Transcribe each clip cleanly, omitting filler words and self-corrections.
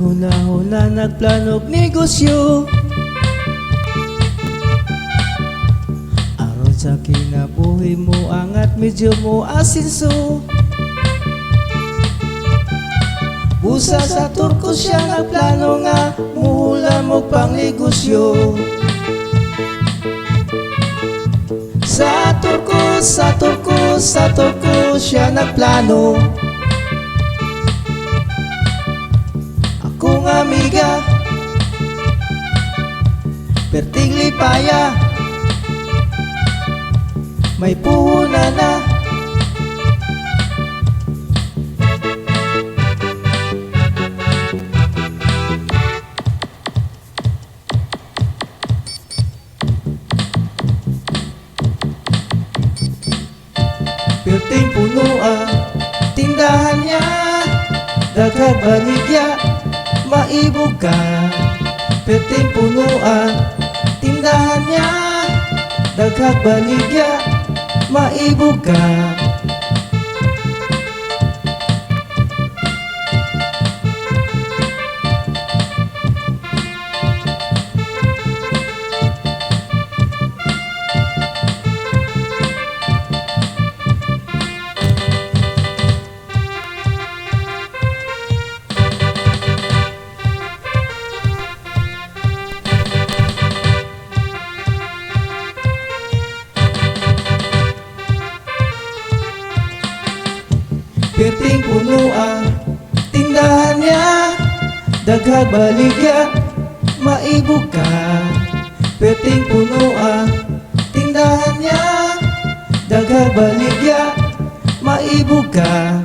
Huna-huna nagplanog negosyo aron sa kinabuhi mo angat medyo mo asinso. Busa sa turko siya nagplano nga muhula mo pang negosyo. Sa turko siya nagplano. Akong amiga perting lipaya may puhunan na. Perting punua tindahan niya daghang baligya maibog ka. Perting punua tindahan niya daghang baligya maibog ka. Perting punua tindahan niya daghang baligya maibog ka. Perting punua tindahan niya daghang baligya maibog ka.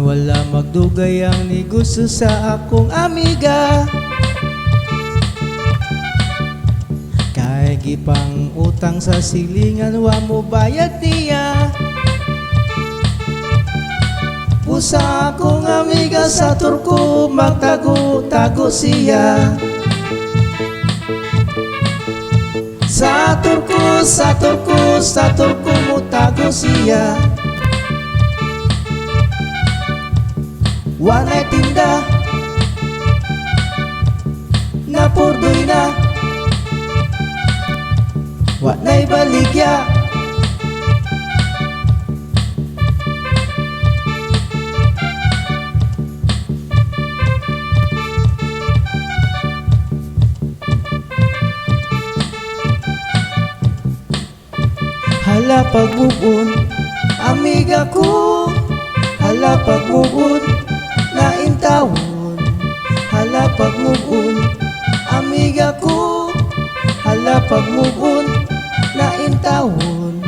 Wala magdugay ang negosyo sa akong amiga. Kay gipang utang sa silingan wa mo bayad niya. Busa akong amiga sa turko magtago-tago siya. Sa turko mo tago siya. Wanay tinda na purdoy na wanay baligya. Hala pagmubon amiga ko, hala pagmubon na intawon. Hala pagmubon amiga ko, hala pagmubon na intawon.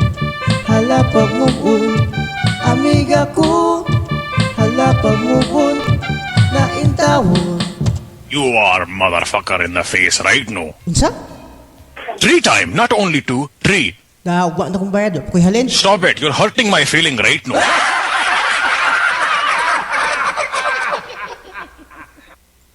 Hala pagmubon amiga ko, hala pagmubon na intawon. You are motherfucker in the face right now. Unsa? 3 times, not only 2, 3. Wa na kong bayad, ko'y halin. Stop it, you're hurting my feeling right now.